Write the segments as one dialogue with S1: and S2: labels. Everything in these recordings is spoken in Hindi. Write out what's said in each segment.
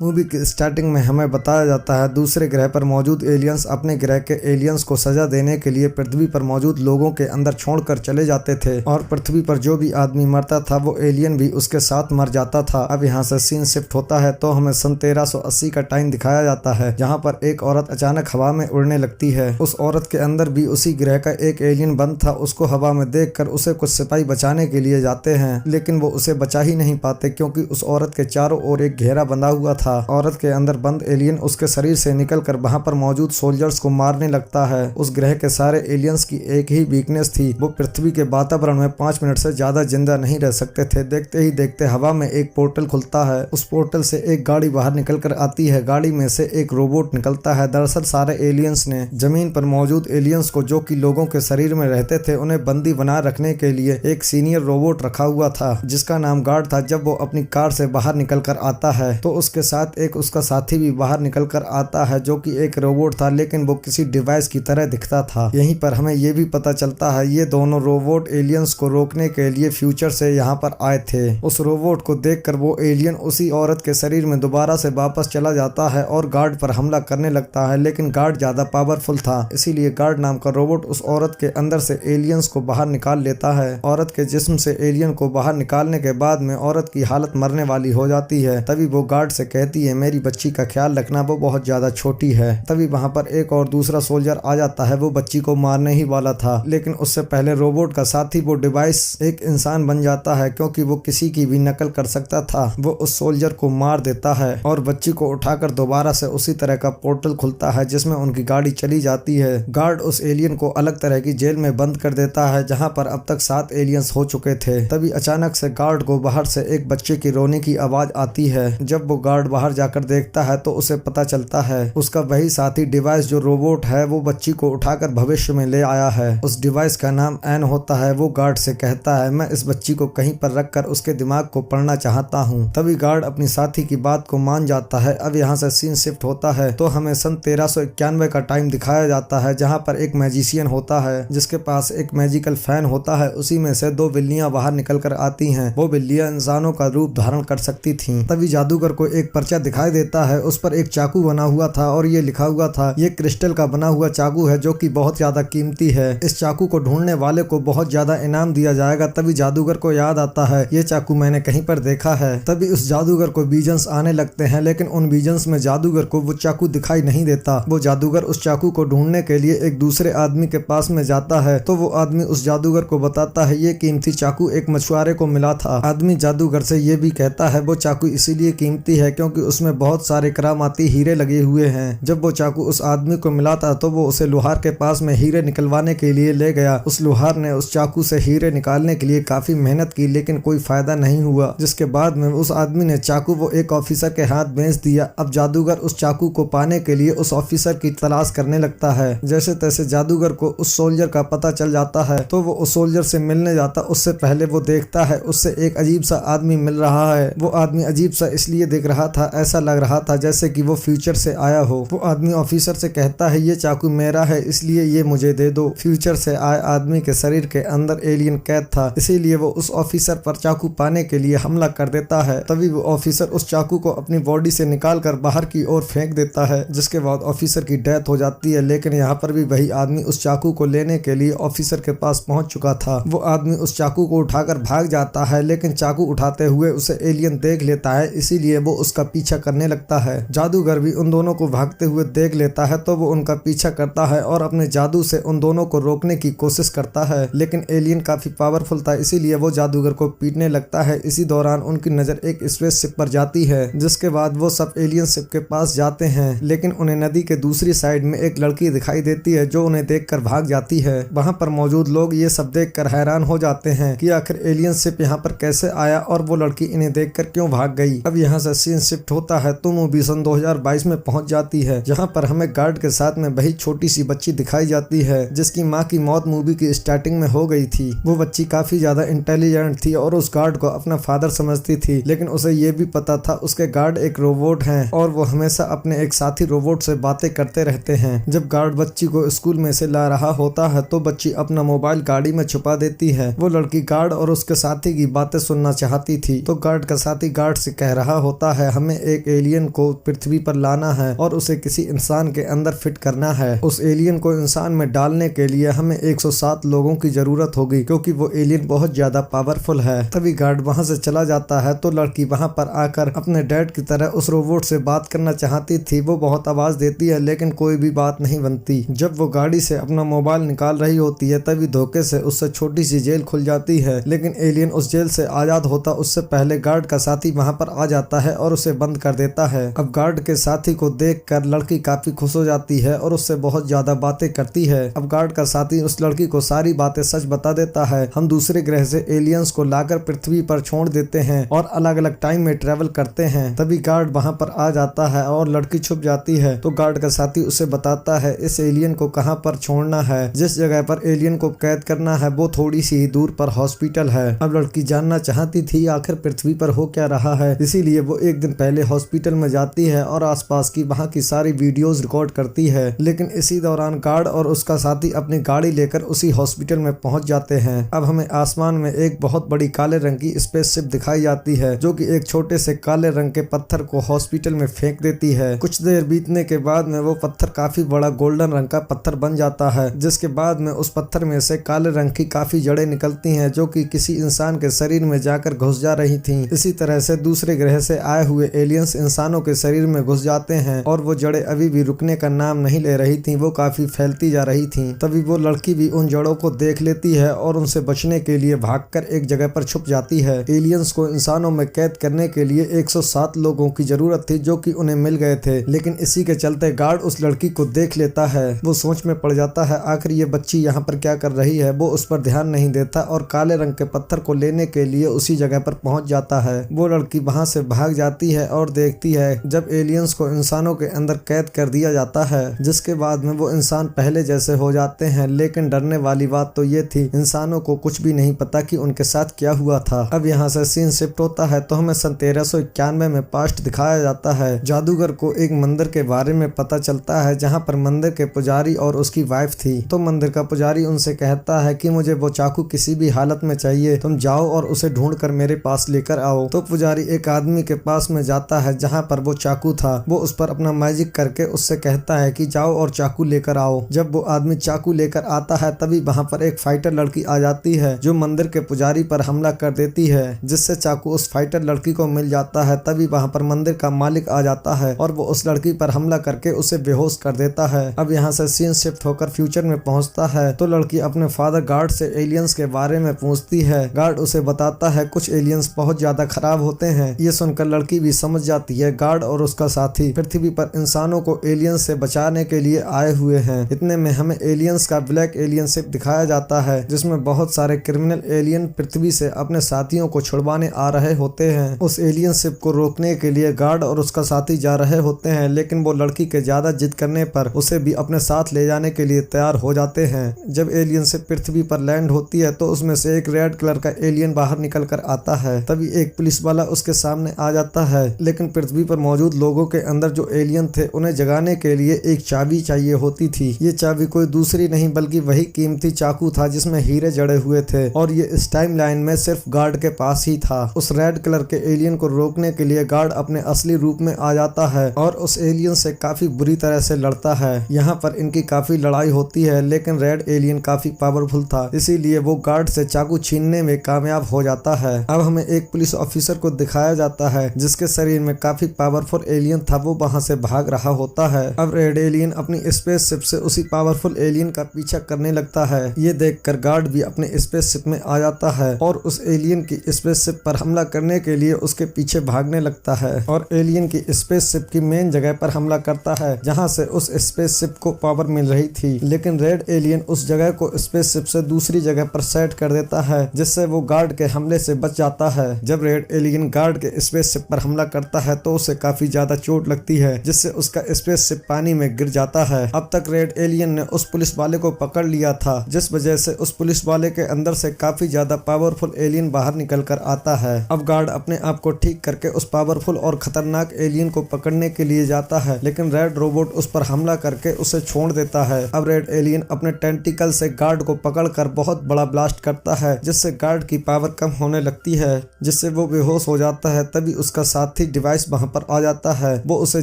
S1: मूवी की स्टार्टिंग में हमें बताया जाता है दूसरे ग्रह पर मौजूद एलियंस अपने ग्रह के एलियंस को सजा देने के लिए पृथ्वी पर मौजूद लोगों के अंदर छोड़कर चले जाते थे और पृथ्वी पर जो भी आदमी मरता था वो एलियन भी उसके साथ मर जाता था। अब यहाँ से सीन शिफ्ट होता है तो हमें सन 1380 का टाइम दिखाया जाता है, जहाँ पर एक औरत अचानक हवा में उड़ने लगती है। उस औरत के अंदर भी उसी ग्रह का एक एलियन बंद था। उसको हवा में देखकर उसे कुछ सिपाही बचाने के लिए जाते हैं, लेकिन वो उसे बचा ही नहीं पाते क्योंकि उस औरत के चारों ओर एक घेरा बंधा हुआ था। औरत के अंदर बंद एलियन उसके शरीर से निकलकर वहां पर मौजूद सोल्जर्स को मारने लगता है। उस ग्रह के सारे एलियंस की एक ही वीकनेस थी, वो पृथ्वी के वातावरण में 5 मिनट से ज्यादा जिंदा नहीं रह सकते थे। देखते ही देखते हवा में एक पोर्टल खुलता है। उस पोर्टल से एक गाड़ी बाहर निकलकर आती है। गाड़ी में से एक रोबोट निकलता है। दरअसल सारे एलियंस ने जमीन पर मौजूद एलियंस को, जो कि लोगों के शरीर में रहते थे, उन्हें बंदी बना रखने के लिए एक सीनियर रोबोट रखा हुआ था जिसका नाम गार्ड था। जब वो अपनी कार से बाहर निकल कर आता है तो उसके साथ एक उसका साथी भी बाहर निकल कर आता है, जो कि एक रोबोट था लेकिन वो किसी डिवाइस की तरह दिखता था। यहीं पर हमें ये भी पता चलता है ये दोनों रोबोट एलियंस को रोकने के लिए फ्यूचर से यहाँ पर आए थे। उस रोबोट को देखकर वो एलियन उसी औरत के शरीर में दोबारा से वापस चला जाता है और गार्ड पर हमला करने लगता है, लेकिन गार्ड ज्यादा पावरफुल था, इसीलिए गार्ड नाम का रोबोट उस औरत के अंदर से एलियंस को बाहर निकाल लेता है। औरत के जिस्म से एलियन को बाहर निकालने के बाद में औरत की हालत मरने वाली हो जाती है। तभी वो गार्ड से कहती है मेरी बच्ची का ख्याल रखना, वो बहुत ज्यादा छोटी है। तभी वहाँ पर एक और दूसरा सोल्जर आ जाता है। वो बच्ची को मारने ही वाला था, लेकिन उससे पहले रोबोट का साथी वो डिवाइस एक इंसान बन जाता है, क्योंकि वो किसी की भी नकल कर सकता था। वो उस सोल्जर को मार देता है और बच्ची को उठाकर दोबारा से उसी तरह का पोर्टल खुलता है जिसमें उनकी गाड़ी चली जाती है। गार्ड उस एलियन को अलग तरह की जेल में बंद कर देता है, जहाँ पर अब तक 7 एलियंस हो चुके थे। तभी अचानक से गार्ड को बाहर से एक बच्चे की रोने की आवाज आती है। जब वो गार्ड बाहर जाकर देखता है तो उसे पता चलता है उसका वही साथी डिवाइस जो रोबोट है वो बच्ची को उठाकर भविष्य में ले आया है। उस डिवाइस का नाम एन होता है। वो गार्ड से कहता है मैं इस बच्ची को कहीं पर रखकर उसके दिमाग को पढ़ना चाहता हूँ। तभी गार्ड अपनी साथी की बात को मान जाता है। अब यहाँ से सीन शिफ्ट होता है तो हमें सन 1391 का टाइम दिखाया जाता है, जहाँ पर एक मैजिशियन होता है जिसके पास एक मैजिकल फैन होता है। उसी में से 2 बिल्लियां बाहर निकल कर आती हैं। वो बिल्लियां इंसानों का रूप धारण कर सकती थीं। तभी जादूगर को एक पर्चा दिखाई देता है। उस पर एक चाकू बना हुआ था और ये लिखा हुआ था ये क्रिस्टल का बना हुआ चाकू है जो कि बहुत ज्यादा कीमती है। इस चाकू को ढूंढने वाले को बहुत ज्यादा इनाम दिया जाएगा। तभी जादूगर को याद आता है ये चाकू मैंने कहीं पर देखा है। तभी उस जादूगर को विजन्स आने लगते हैं, लेकिन उन विजन्स में जादूगर को वो चाकू दिखाई नहीं देता। वो जादूगर उस चाकू को ढूंढने के लिए एक दूसरे आदमी के पास में जाता है तो वो आदमी उस जादूगर को बताता है ये कीमती चाकू एक मछुआरे को मिला था। आदमी जादूगर से ये भी कहता है वो चाकू इसीलिए कीमती है क्योंकि उसमें बहुत सारे करामाती हीरे लगे हुए हैं। जब वो चाकू उस आदमी को मिला था तो वो उसे लोहार के पास में हीरे निकलवाने के लिए ले गया। उस लोहार ने उस चाकू से हीरे निकालने के लिए काफी मेहनत की, लेकिन कोई फायदा नहीं हुआ। जिसके बाद में उस आदमी ने चाकू वो एक ऑफिसर के हाथ बेच दिया। अब जादूगर उस चाकू को पाने के लिए उस ऑफिसर की तलाश करने लगता है। जैसे तैसे जादूगर को उस सोल्जर का पता चल जाता है तो वो उस सोल्जर से मिलने जाता। उससे पहले वो देखता है उससे एक अजीब सा आदमी मिल रहा है। वो आदमी अजीब सा इसलिए दिख रहा था, ऐसा लग रहा था जैसे कि वो फ्यूचर से आया हो। वो आदमी ऑफिसर से कहता है ये चाकू मेरा है इसलिए ये मुझे दे दो। फ्यूचर से आए आदमी के शरीर के अंदर एलियन कैद था, इसीलिए वो उस ऑफिसर पर चाकू पाने के लिए हमला कर देता है। तभी वो ऑफिसर उस चाकू को अपनी बॉडी से निकाल कर बाहर की ओर फेंक देता है, जिसके बाद ऑफिसर की डेथ हो जाती है। लेकिन यहाँ पर भी वही आदमी उस चाकू को लेने के लिए ऑफिसर के पास पहुंच चुका था। वो आदमी उस चाकू को उठाकर भाग जाता है, लेकिन चाकू उठाते हुए उसे एलियन देख लेता है, इसीलिए वो उसका पीछा करने लगता है। जादूगर भी उन दोनों को भागते हुए देख लेता है तो वो उनका पीछा करता है और अपने जादू से उन दोनों को रोकने की कोशिश करता है, लेकिन एलियन काफी पावरफुल था, इसीलिए वो जादूगर को पीटने लगता है। इसी दौरान उनकी नजर एक स्पेसशिप पर जाती है, जिसके बाद वो सब एलियन शिप के पास जाते हैं, लेकिन उन्हें नदी के दूसरी साइड में एक लड़की दिखाई देती है जो उन्हें देखकर भाग जाती है। वहां पर मौजूद लोग ये सब देखकर हैरान हो जाते हैं कि आखिर एलियन शिप यहाँ पर कैसे आया और वो लड़की इन्हें देखकर क्यों भाग गई। अब यहाँ से सीन शिफ्ट होता है तो मूवी सन 2022 में पहुंच जाती है, जहाँ पर हमें गार्ड के साथ में वही छोटी सी बच्ची दिखाई जाती है जिसकी माँ की मौत मूवी की स्टार्टिंग में हो गई थी। वो बच्ची काफी ज्यादा इंटेलिजेंट थी और उस गार्ड को अपना फादर समझती थी, लेकिन उसे ये भी पता था उसके गार्ड एक रोबोट हैं और वो हमेशा अपने एक साथी रोबोट से बातें करते रहते हैं। जब गार्ड बच्ची को स्कूल में से ला रहा होता है तो बच्ची अपना मोबाइल गाड़ी में छुपा देती है। वो लड़की गार्ड और उसके साथी की बातें सुनना चाहती थी तो गार्ड का साथी गार्ड से कह रहा होता है हमें हमें एक एलियन को पृथ्वी पर लाना है और उसे किसी इंसान के अंदर फिट करना है। उस एलियन को इंसान में डालने के लिए हमें 107 लोगों की जरूरत होगी, क्योंकि वो एलियन बहुत ज्यादा पावरफुल है। तभी गार्ड वहां से चला जाता है तो लड़की वहां पर आकर अपने डैड की तरह उस रोबोट से बात करना चाहती थी। वो बहुत आवाज देती है लेकिन कोई भी बात नहीं बनती। जब वो गाड़ी से अपना मोबाइल निकाल रही होती है तभी धोखे से उससे छोटी सी जेल खुल जाती है, लेकिन एलियन उस जेल से आजाद होता उससे पहले गार्ड का साथी वहां पर आ जाता है और उसे बंद कर देता है। अब गार्ड के साथी को देखकर लड़की काफी खुश हो जाती है और उससे बहुत ज्यादा बातें करती है। अब गार्ड का साथी उस लड़की को सारी बातें सच बता देता है। हम दूसरे ग्रह से एलियंस को लाकर पृथ्वी पर छोड़ देते हैं और अलग अलग टाइम में ट्रेवल करते हैं। तभी गार्ड वहां पर आ जाता है और लड़की छुप जाती है तो गार्ड का साथी उसे बताता है इस एलियन को कहां पर छोड़ना है। जिस जगह पर एलियन को कैद करना है वो थोड़ी सी ही दूर पर हॉस्पिटल है। अब लड़की जानना चाहती थी आखिर पृथ्वी पर हो क्या रहा है, इसीलिए वो एक दिन पहले हॉस्पिटल में जाती है और आसपास की वहां की सारी वीडियोस रिकॉर्ड करती है। लेकिन इसी दौरान गार्ड और उसका साथी अपनी गाड़ी लेकर उसी हॉस्पिटल में पहुंच जाते हैं। अब हमें आसमान में एक बहुत बड़ी काले रंग की स्पेसशिप दिखाई जाती है जो कि एक छोटे से काले रंग के पत्थर को हॉस्पिटल में फेंक देती है। कुछ देर बीतने के बाद में वो पत्थर काफी बड़ा गोल्डन रंग का पत्थर बन जाता है, जिसके बाद में उस पत्थर में से काले रंग की काफी जड़ें निकलती हैं जो कि किसी इंसान के शरीर में जाकर घुस जा रही थीं। इसी तरह से दूसरे ग्रह से आए हुए एलियंस इंसानों के शरीर में घुस जाते हैं और वो जड़ें अभी भी रुकने का नाम नहीं ले रही थीं, वो काफी फैलती जा रही थीं। तभी वो लड़की भी उन जड़ों को देख लेती है और उनसे बचने के लिए भागकर एक जगह पर छुप जाती है। एलियंस को इंसानों में कैद करने के लिए 107 लोगों की जरूरत थी जो कि उन्हें मिल गए थे, लेकिन इसी के चलते गार्ड उस लड़की को देख लेता है। वो सोच में पड़ जाता है आखिर ये बच्ची यहाँ पर क्या कर रही है। वो उस पर ध्यान नहीं देता और काले रंग के पत्थर को लेने के लिए उसी जगह पर पहुंच जाता है। वो लड़की वहां से भाग जाती है और देखती है जब एलियंस को इंसानों के अंदर कैद कर दिया जाता है, जिसके बाद में वो इंसान पहले जैसे हो जाते हैं। लेकिन डरने वाली बात तो ये थी इंसानों को कुछ भी नहीं पता कि उनके साथ क्या हुआ था। अब यहाँ से सीन शिफ्ट होता है तो हमें सन 1391 में पास्ट दिखाया जाता है। जादूगर को एक मंदिर के बारे में पता चलता है जहाँ पर मंदिर के पुजारी और उसकी वाइफ थी। तो मंदिर का पुजारी उनसे कहता है कि मुझे वो चाकू किसी भी हालत में चाहिए, तुम जाओ और उसे ढूंढ कर मेरे पास लेकर आओ। तो पुजारी एक आदमी के पास में जाता है जहाँ पर वो चाकू था। वो उस पर अपना मैजिक करके उससे कहता है कि जाओ और चाकू लेकर आओ। जब वो आदमी चाकू लेकर आता है तभी वहाँ पर एक फाइटर लड़की आ जाती है जो मंदिर के पुजारी पर हमला कर देती है, जिससे चाकू उस फाइटर लड़की को मिल जाता है। तभी वहाँ पर मंदिर का मालिक आ जाता है और वो उस लड़की पर हमला करके उसे बेहोश कर देता है। अब यहाँ से सीन शिफ्ट होकर फ्यूचर में पहुँचता है तो लड़की अपने फादर गार्ड से एलियंस के बारे में पूछती है। गार्ड उसे बताता है कुछ एलियंस बहुत ज्यादा खराब होते हैं। ये सुनकर लड़की भी समझ जाती है गार्ड और उसका साथी पृथ्वी पर इंसानों को एलियंस से बचाने के लिए आए हुए हैं। इतने में हमें एलियंस का ब्लैक एलियन शिप दिखाया जाता है जिसमें बहुत सारे क्रिमिनल एलियन पृथ्वी से अपने साथियों को छुड़वाने आ रहे होते हैं। उस एलियन शिप को रोकने के लिए गार्ड और उसका साथी जा रहे होते हैं, लेकिन वो लड़की के ज्यादा जिद करने पर उसे भी अपने साथ ले जाने के लिए तैयार हो जाते हैं। जब एलियन शिप पृथ्वी पर लैंड होती है तो उसमें से एक रेड कलर का एलियन बाहर निकल कर आता है। तभी एक पुलिस वाला उसके सामने आ जाता है, लेकिन पृथ्वी पर मौजूद लोगों के अंदर जो एलियन थे उन्हें जगाने के लिए एक चाबी चाहिए होती थी। ये चाबी कोई दूसरी नहीं बल्कि वही कीमती चाकू था जिसमें हीरे जड़े हुए थे और ये इस टाइम लाइन में सिर्फ गार्ड के पास ही था। उस रेड कलर के एलियन को रोकने के लिए गार्ड अपने असली रूप में आ जाता है और उस एलियन से काफी बुरी तरह से लड़ता है। यहाँ पर इनकी काफी लड़ाई होती है, लेकिन रेड एलियन काफी पावरफुल था, इसीलिए वो गार्ड से चाकू छीनने में कामयाब हो जाता है। अब हमें एक पुलिस ऑफिसर को दिखाया जाता है जिसके शरीर में काफी पावरफुल एलियन था, वो वहां से भाग रहा होता है। अब रेड एलियन अपनी स्पेसशिप से उसी पावरफुल एलियन का पीछा करने लगता है। ये देखकर गार्ड भी अपने स्पेसशिप में आ जाता है और उस एलियन की स्पेसशिप पर हमला करने के लिए उसके पीछे भागने लगता है और एलियन की स्पेसशिप की मेन जगह पर हमला करता है जहां से उस स्पेसशिप को पावर मिल रही थी। लेकिन रेड एलियन उस जगह को स्पेसशिप से दूसरी जगह पर सेट कर देता है, जिससे वो गार्ड के हमले से बच जाता है। जब रेड एलियन गार्ड के स्पेसशिप पर हमला करता है तो उसे काफी ज्यादा चोट लगती है, जिससे उसका स्पेसशिप पानी में गिर जाता है। अब तक रेड एलियन ने उस पुलिस वाले को पकड़ लिया था, जिस वजह से उस पुलिस वाले के अंदर से काफी ज्यादा पावरफुल एलियन बाहर निकल कर आता है। अब गार्ड अपने आप को ठीक करके उस पावरफुल और खतरनाक एलियन को पकड़ने के लिए जाता है, लेकिन रेड रोबोट उस पर हमला करके उसे छोड़ देता है। अब रेड एलियन अपने टेंटिकल से गार्ड को पकड़कर बहुत बड़ा ब्लास्ट करता है, जिससे गार्ड की पावर कम होने लगती है, जिससे वो बेहोश हो जाता है। तभी उसका साथी साथ ही डिवाइस वहां पर आ जाता है। वो उसे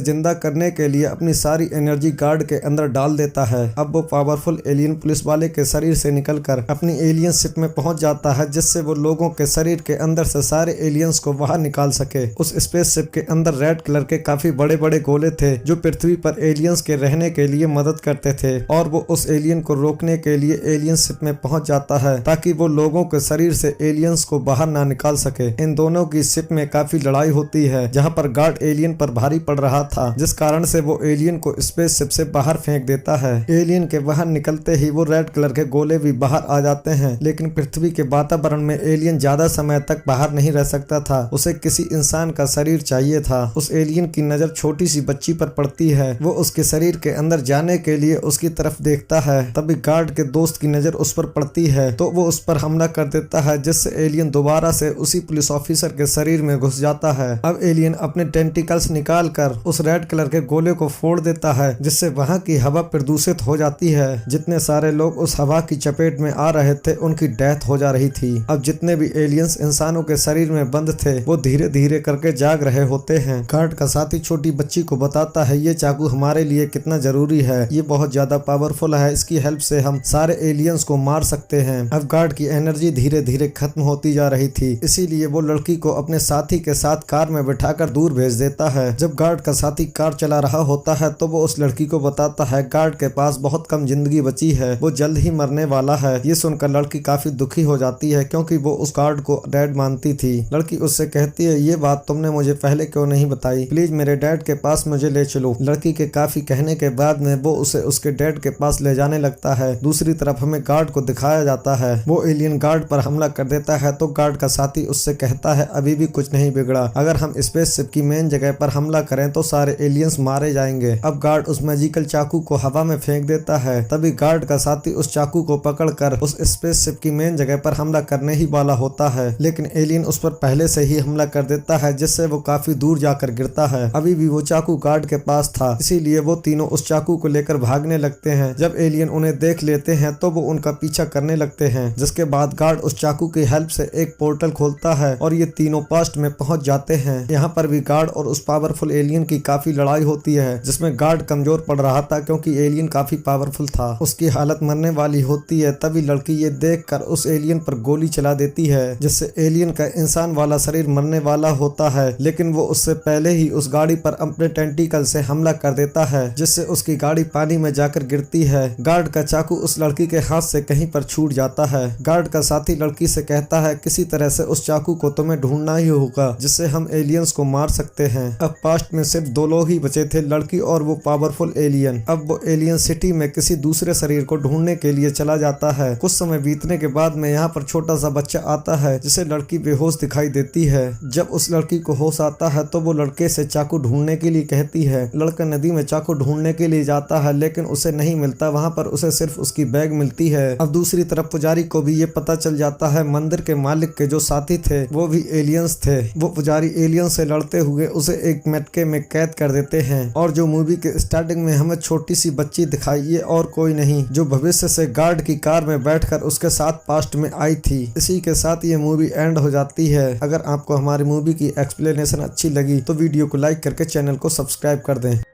S1: जिंदा करने के लिए अपनी सारी एनर्जी गार्ड के अंदर डाल देता है। अब वो पावरफुल एलियन पुलिस वाले के शरीर से निकलकर अपनी एलियन शिप में पहुंच जाता है, जिससे वो लोगों के शरीर के अंदर से सारे एलियंस को बाहर निकाल सके। उस स्पेसशिप के अंदर रेड कलर के काफी बड़े बड़े गोले थे जो पृथ्वी पर एलियंस के रहने के लिए मदद करते थे, और वो उस एलियन को रोकने के लिए एलियन शिप में पहुंच जाता है ताकि वो लोगों के शरीर से एलियंस को बाहर ना निकाल सके। इन दोनों की शिप में काफी लड़ाई होती है, जहां पर गार्ड एलियन पर भारी पड़ रहा था, जिस कारण से वो एलियन को स्पेस शिप से बाहर फेंक देता है। एलियन के बाहर निकलते ही वो रेड कलर के गोले भी बाहर आ जाते हैं, लेकिन पृथ्वी के वातावरण में एलियन ज्यादा समय तक बाहर नहीं रह सकता था। उसे किसी इंसान का शरीर चाहिए था। उस एलियन की नजर छोटी सी बच्ची पर पड़ती है। वो उसके शरीर के अंदर जाने के लिए उसकी तरफ देखता है। तभी गार्ड के दोस्त की नजर उस पर पड़ती है तो वो उस पर हमला कर देता है, जिससे एलियन दोबारा से उसी पुलिस ऑफिसर के शरीर में घुस जाता है। अब एलियन अपने टेंटिकल्स निकाल कर उस रेड कलर के गोले को फोड़ देता है, जिससे वहाँ की हवा प्रदूषित हो जाती है। जितने सारे लोग उस हवा की चपेट में आ रहे थे उनकी डेथ हो जा रही थी। अब जितने भी एलियंस इंसानों के शरीर में बंद थे वो धीरे धीरे करके जाग रहे होते हैं। गार्ड का साथी छोटी बच्ची को बताता है ये चाकू हमारे लिए कितना जरूरी है, ये बहुत ज्यादा पावरफुल है, इसकी हेल्प से हम सारे एलियंस को मार सकते हैं। अब गार्ड की एनर्जी धीरे धीरे खत्म होती जा रही थी, इसीलिए वो लड़की को अपने साथी के साथ कार में बैठाकर दूर भेज देता है। जब गार्ड का साथी कार चला रहा होता है तो वो उस लड़की को बताता है गार्ड के पास बहुत कम जिंदगी बची है, वो जल्द ही मरने वाला है। ये सुनकर लड़की काफी दुखी हो जाती है क्योंकि वो उस गार्ड को डैड मानती थी। लड़की उससे कहती है ये बात तुमने मुझे पहले क्यों नहीं बताई, प्लीज मेरे डैड के पास मुझे ले चलो। लड़की के काफी कहने के बाद में वो उसे उसके डैड के पास ले जाने लगता है। दूसरी तरफ हमें गार्ड को दिखाया जाता है, वो एलियन गार्ड पर हमला कर देता है तो गार्ड का साथी उससे कहता है अभी भी कुछ नहीं बिगड़ा, अगर हम स्पेसशिप की मेन जगह पर हमला करें तो सारे एलियंस मारे जाएंगे। अब गार्ड उस मैजिकल चाकू को हवा में फेंक देता है। तभी गार्ड का साथी उस चाकू को पकड़कर उस स्पेसशिप की मेन जगह पर हमला करने ही वाला होता है, लेकिन एलियन उस पर पहले से ही हमला कर देता है, जिससे वो काफी दूर जाकर गिरता है। अभी भी वो चाकू गार्ड के पास था, इसीलिए वो तीनों उस चाकू को लेकर भागने लगते हैं। जब एलियन उन्हें देख लेते हैं तो वो उनका पीछा करने लगते हैं, जिसके बाद गार्ड उस चाकू की हेल्प से एक पोर्टल खोलता है और ये तीनों पास्ट में पहुंच जाते हैं। यहाँ पर भी गार्ड और उस पावरफुल एलियन की काफी लड़ाई होती है, जिसमें गार्ड कमजोर पड़ रहा था क्योंकि एलियन काफी पावरफुल था, उसकी हालत मरने वाली होती है। तभी लड़की ये देखकर उस एलियन पर गोली चला देती है, जिससे एलियन का इंसान वाला शरीर मरने वाला होता है, लेकिन वो उससे पहले ही उस गाड़ी पर अपने टेंटिकल से हमला कर देता है, जिससे उसकी गाड़ी पानी में जाकर गिरती है। गार्ड का चाकू उस लड़की के हाथ से कहीं पर छूट जाता है। गार्ड का साथी लड़की से कहता है किसी तरह से उस चाकू को तुम्हें ढूंढना ही होगा, जिससे हम एलियंस को मार सकते हैं। अब पास्ट में सिर्फ दो लोग ही बचे थे, लड़की और वो पावरफुल एलियन। अब वो एलियन सिटी में किसी दूसरे शरीर को ढूंढने के लिए चला जाता है। कुछ समय बीतने के बाद में यहाँ पर छोटा सा बच्चा आता है, जिसे लड़की बेहोश दिखाई देती है। जब उस लड़की को होश आता है तो वो लड़के से चाकू ढूंढने के लिए कहती है। लड़का नदी में चाकू ढूंढने के लिए जाता है, लेकिन उसे नहीं मिलता, वहाँ पर उसे सिर्फ उसकी बैग मिलती है। अब दूसरी तरफ पुजारी को भी ये पता चल जाता है मंदिर के मालिक के जो साथी थे वो भी एलियंस थे। वो पुजारी एलियन से लड़ते हुए उसे एक मटके में कैद कर देते हैं। और जो मूवी के स्टार्टिंग में हमें छोटी सी बच्ची दिखाई, ये और कोई नहीं जो भविष्य से गार्ड की कार में बैठकर उसके साथ पास्ट में आई थी। इसी के साथ ये मूवी एंड हो जाती है। अगर आपको हमारी मूवी की एक्सप्लेनेशन अच्छी लगी तो वीडियो को लाइक करके चैनल को सब्सक्राइब कर दें।